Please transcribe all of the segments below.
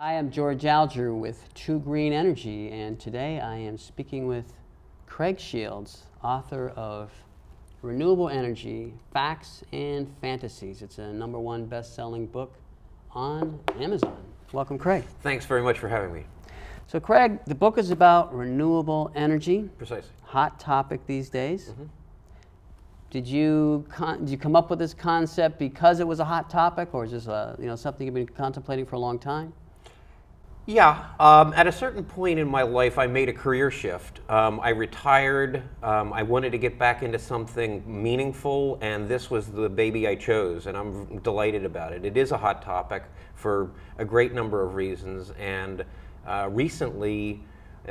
I am George Alger with True Green Energy, and today I am speaking with Craig Shields, author of Renewable Energy, Facts and Fantasies. It's a #1 best-selling book on Amazon. Welcome, Craig. Thanks very much for having me. So, Craig, the book is about renewable energy. Precisely. Hot topic these days. Mm-hmm. Did you come up with this concept because it was a hot topic, or is this something you've been contemplating for a long time? Yeah, at a certain point in my life, I made a career shift. I retired. I wanted to get back into something meaningful, and this was the baby I chose, and I'm delighted about it. It is a hot topic for a great number of reasons, and recently,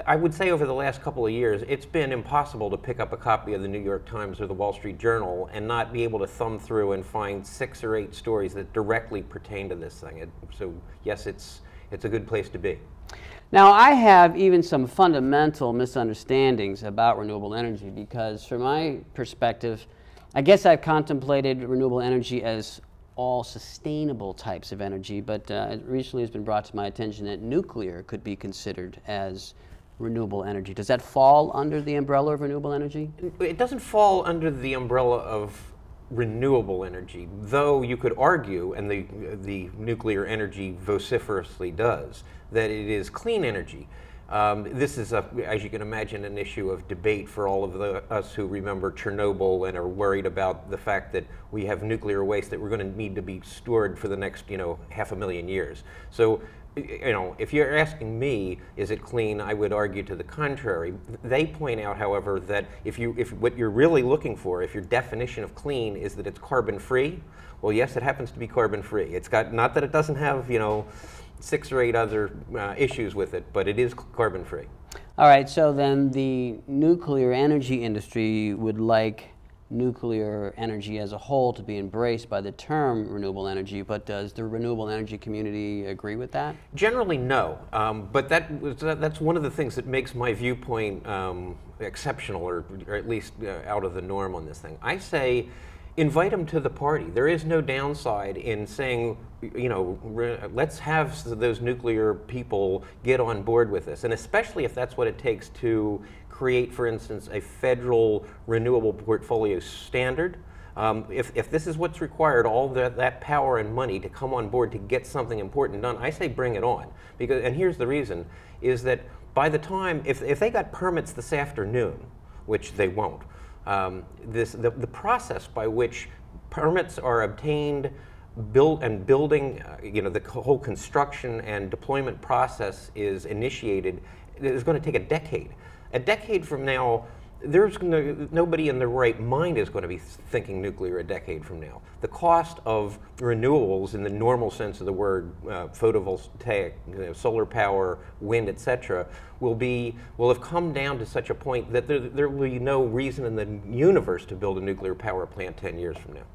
I would say over the last couple of years, it's been impossible to pick up a copy of the New York Times or the Wall Street Journal and not be able to thumb through and find 6 or 8 stories that directly pertain to this thing. So yes, it's a good place to be. Now, I have even some fundamental misunderstandings about renewable energy because from my perspective, I guess I've contemplated renewable energy as all sustainable types of energy, but it recently has been brought to my attention that nuclear could be considered as renewable energy. Does that fall under the umbrella of renewable energy? It doesn't fall under the umbrella of renewable energy, though you could argue, and the nuclear energy vociferously does, that it is clean energy. This is, as you can imagine, an issue of debate for all of us who remember Chernobyl and are worried about the fact that we have nuclear waste that we're going to need to be stored for the next, 500,000 years. So, if you're asking me, is it clean, I would argue to the contrary. They point out, however, that if what you're really looking for, if your definition of clean is that it's carbon-free, well, yes, it happens to be carbon-free. It's got, not that it doesn't have, 6 or 8 other issues with it, but it is carbon-free. All right, so then the nuclear energy industry would like nuclear energy as a whole to be embraced by the term renewable energy, but does the renewable energy community agree with that? Generally, no, but that's one of the things that makes my viewpoint exceptional, or at least out of the norm on this thing. I say, invite them to the party. There is no downside in saying, let's have those nuclear people get on board with this, and especially if that's what it takes to create, for instance, a federal renewable portfolio standard. If this is what's required, all that power and money to come on board to get something important done, I say bring it on. And here's the reason, is that by the time, if they got permits this afternoon, which they won't, the process by which permits are obtained, building, the whole construction and deployment process is initiated, is going to take a decade. A decade from now, nobody in their right mind is going to be thinking nuclear a decade from now. The cost of renewables in the normal sense of the word, photovoltaic, solar power, wind, etc., will have come down to such a point that there will be no reason in the universe to build a nuclear power plant 10 years from now.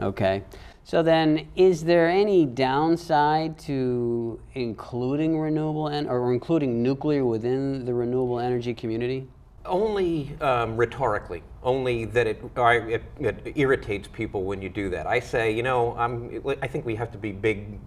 Okay. So then, is there any downside to including including nuclear within the renewable energy community? Only rhetorically. Only that it irritates people when you do that. I say, I think we have to be big,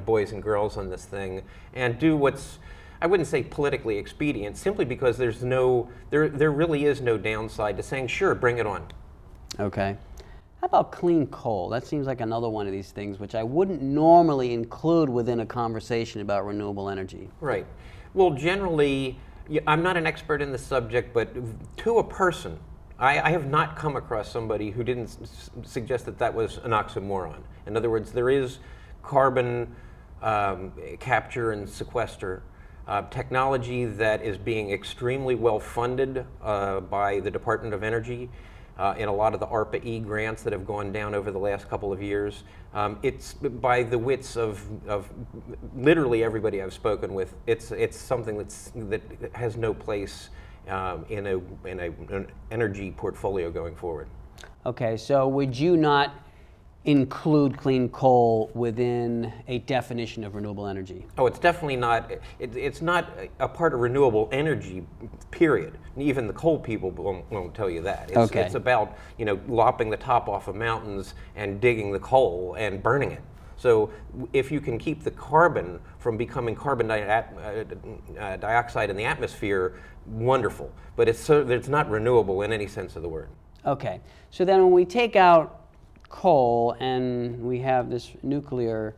boys and girls on this thing, and do what's, I wouldn't say politically expedient, simply because there really is no downside to saying, sure, bring it on. Okay. How about clean coal? That seems like another one of these things which I wouldn't normally include within a conversation about renewable energy. Right. Well, generally, I'm not an expert in the subject, but to a person, I have not come across somebody who didn't suggest that was an oxymoron. In other words, there is carbon capture and sequester technology that is being extremely well funded by the Department of Energy. In a lot of the ARPA-E grants that have gone down over the last couple of years. It's by the wits of literally everybody I've spoken with. It's something that has no place in an energy portfolio going forward. Okay, so would you not include clean coal within a definition of renewable energy? Oh, it's definitely not. It's not a part of renewable energy, period. Even the coal people won't tell you that. It's about lopping the top off of mountains and digging the coal and burning it. So if you can keep the carbon from becoming carbon dioxide in the atmosphere, wonderful. But it's not renewable in any sense of the word. Okay. So then when we take out coal and we have this nuclear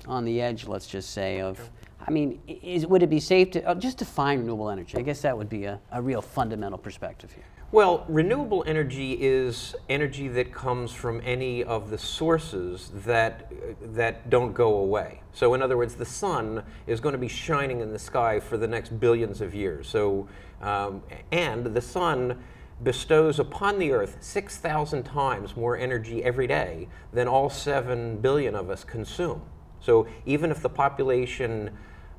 on the edge, let's just say, of, I mean, would it be safe to just define renewable energy? I guess that would be a real fundamental perspective here. Well, renewable energy is energy that comes from any of the sources that don't go away. So in other words, the sun is going to be shining in the sky for the next billions of years. So, and the sun bestows upon the Earth 6,000 times more energy every day than all 7 billion of us consume. So even if the population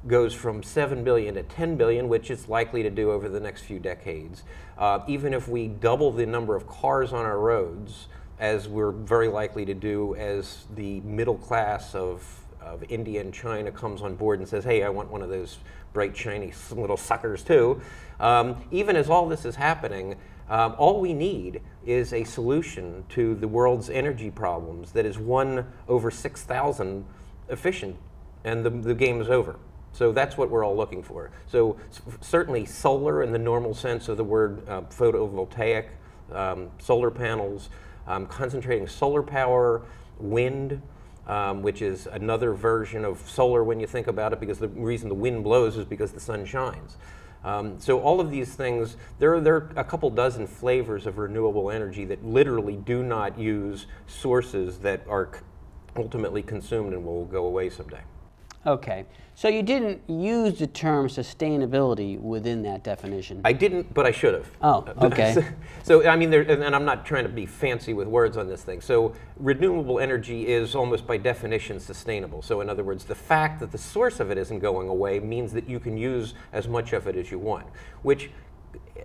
goes from 7 billion to 10 billion, which it's likely to do over the next few decades, even if we double the number of cars on our roads, as we're very likely to do as the middle class of India and China comes on board and says, hey, I want one of those bright, shiny little suckers too. Even as all this is happening, all we need is a solution to the world's energy problems that is 1 over 6,000 efficient, and the game is over. So that's what we're all looking for. So certainly solar in the normal sense of the word, photovoltaic, solar panels, concentrating solar power, wind, which is another version of solar when you think about it, because the reason the wind blows is because the sun shines. So all of these things, there are a couple dozen flavors of renewable energy that literally do not use sources that are ultimately consumed and will go away someday. Okay. So you didn't use the term sustainability within that definition. I didn't, but I should have. Oh, okay. So I mean, and I'm not trying to be fancy with words on this thing. So renewable energy is almost by definition sustainable. So in other words, the fact that the source of it isn't going away means that you can use as much of it as you want, which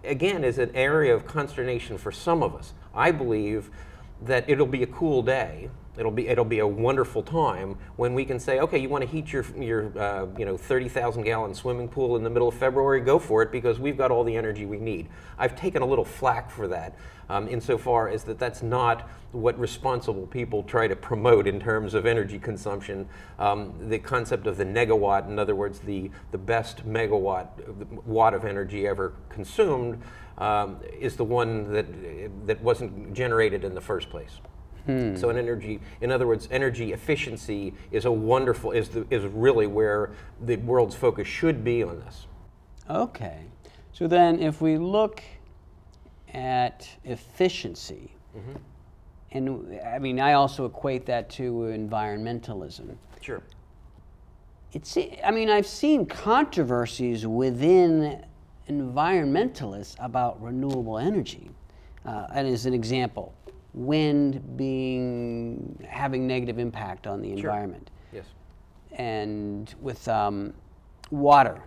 again is an area of consternation for some of us. I believe that it'll be a cool day. It'll be a wonderful time when we can say, okay, you want to heat your 30,000 gallon swimming pool in the middle of February, go for it, because we've got all the energy we need. I've taken a little flack for that, insofar as that's not what responsible people try to promote in terms of energy consumption. The concept of the negawatt, in other words, the best watt of energy ever consumed, is the one that wasn't generated in the first place. So in other words, energy efficiency is is really where the world's focus should be on this. Okay. So then if we look at efficiency, and I mean, I also equate that to environmentalism. Sure. I mean, I've seen controversies within environmentalists about renewable energy. And as an example, wind having negative impact on the environment. Yes. And with water,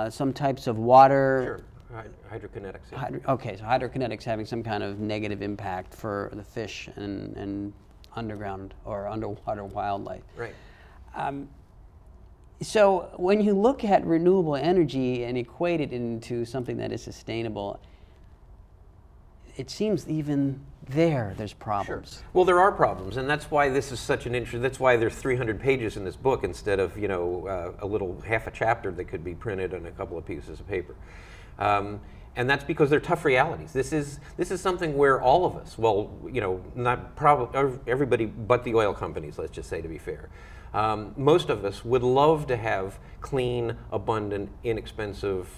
some types of water. Sure. Hydrokinetics. Yeah. Okay, so hydrokinetics having some kind of negative impact for the fish and underground or underwater wildlife. Right. So when you look at renewable energy and equate it into something that is sustainable, it seems even there's problems. Sure. Well, there are problems, and that's why this is such an interest. That's why there's 300 pages in this book instead of a little half a chapter that could be printed on a couple of pieces of paper. And that's because they're tough realities. This is something where all of us, well, not probably everybody but the oil companies, let's just say, to be fair, most of us would love to have clean, abundant, inexpensive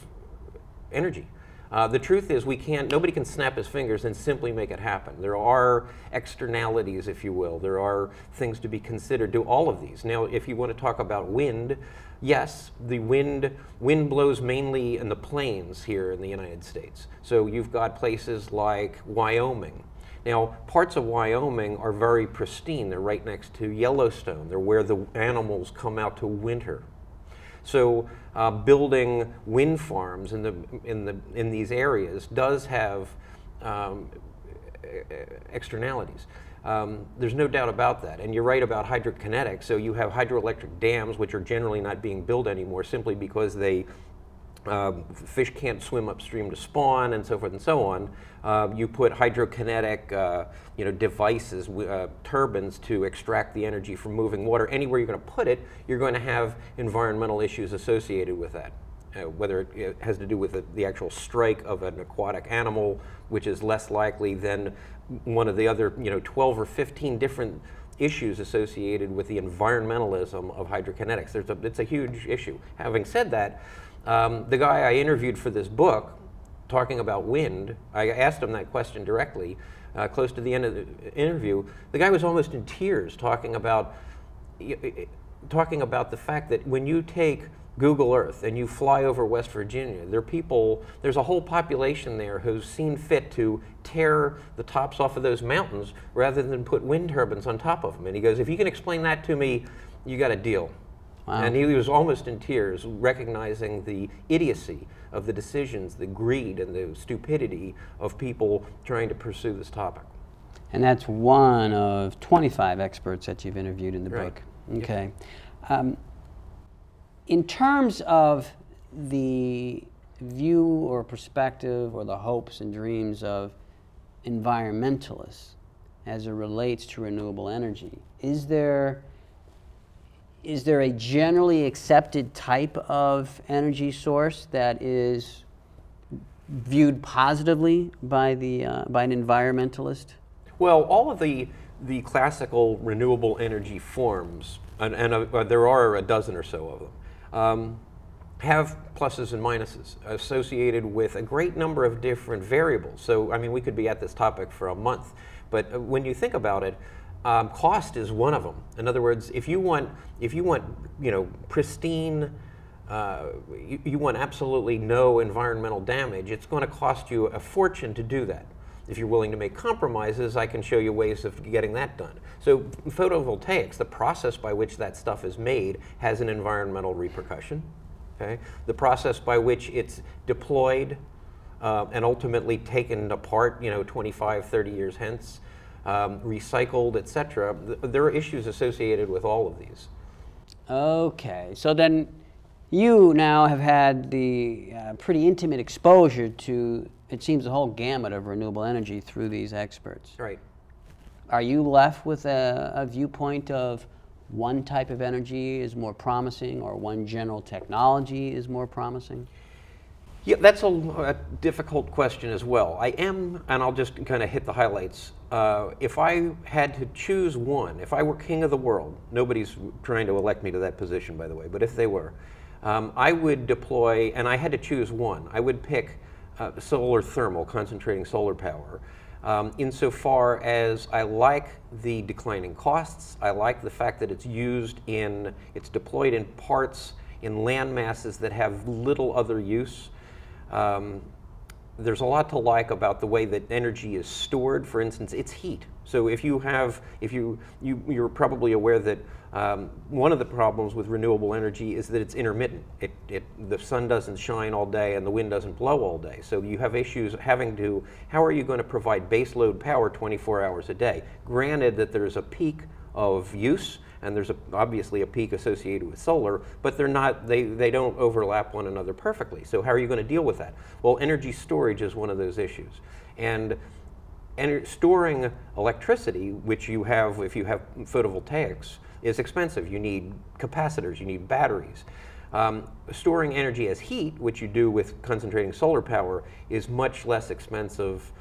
energy. The truth is nobody can snap his fingers and simply make it happen. There are externalities, if you will. There are things to be considered to all of these. Now, if you want to talk about wind, yes, the wind blows mainly in the plains here in the United States. So you've got places like Wyoming. Now, parts of Wyoming are very pristine. They're right next to Yellowstone. They're where the animals come out to winter. So building wind farms in these areas does have externalities. There's no doubt about that. And you're right about hydrokinetics. So you have hydroelectric dams, which are generally not being built anymore simply because they Fish can't swim upstream to spawn, and so forth and so on. You put hydrokinetic devices, turbines to extract the energy from moving water. Anywhere you're going to put it, you're going to have environmental issues associated with that. Whether it has to do with the actual strike of an aquatic animal, which is less likely than one of the other 12 or 15 different issues associated with the environmentalism of hydrokinetics. It's a huge issue. Having said that, the guy I interviewed for this book, talking about wind, I asked him that question directly, close to the end of the interview. The guy was almost in tears talking about the fact that when you take Google Earth and you fly over West Virginia, there's a whole population there who's seen fit to tear the tops off of those mountains rather than put wind turbines on top of them. And he goes, if you can explain that to me, you got a deal. Wow. And he was almost in tears, recognizing the idiocy of the decisions, the greed and the stupidity of people trying to pursue this topic. And that's one of 25 experts that you've interviewed in the book. Okay. Yeah. In terms of the view or perspective or the hopes and dreams of environmentalists as it relates to renewable energy, is there a generally accepted type of energy source that is viewed positively by an environmentalist? Well, all of the classical renewable energy forms, and there are a dozen or so of them, have pluses and minuses associated with a great number of different variables. So, I mean, we could be at this topic for a month, but when you think about it, cost is one of them. In other words, if you want pristine, you want absolutely no environmental damage, it's going to cost you a fortune to do that. If you're willing to make compromises, I can show you ways of getting that done. So photovoltaics, the process by which that stuff is made, has an environmental repercussion. Okay? The process by which it's deployed and ultimately taken apart, 25, 30 years hence, recycled, etc. There are issues associated with all of these. Okay, so then you now have had the pretty intimate exposure to, it seems, the whole gamut of renewable energy through these experts. Right. Are you left with a viewpoint of one type of energy is more promising or one general technology is more promising? Yeah, that's a difficult question as well. I am, and I'll just kind of hit the highlights. If I had to choose one, if I were king of the world, nobody's trying to elect me to that position, by the way, but if they were, I would deploy, and I had to choose one, I would pick solar thermal, concentrating solar power. Insofar as I like the declining costs, I like the fact that it's deployed in parts, in land masses that have little other use. There's a lot to like about the way that energy is stored. For instance, it's heat. So you're probably aware that one of the problems with renewable energy is that it's intermittent. The sun doesn't shine all day and the wind doesn't blow all day. So you have issues how are you going to provide baseload power 24 hours a day? Granted that there's a peak of use, and there's obviously a peak associated with solar, but they don't overlap one another perfectly. So how are you going to deal with that? Well, energy storage is one of those issues. And storing electricity, which you have if you have photovoltaics, is expensive. You need capacitors, you need batteries. Storing energy as heat, which you do with concentrating solar power, is much less expensive.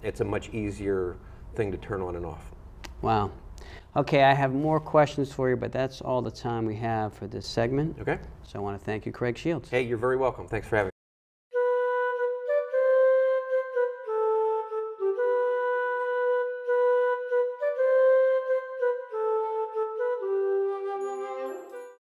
It's a much easier thing to turn on and off. Wow. Okay, I have more questions for you, but that's all the time we have for this segment. Okay. So I want to thank you, Craig Shields. Hey, you're very welcome. Thanks for having me.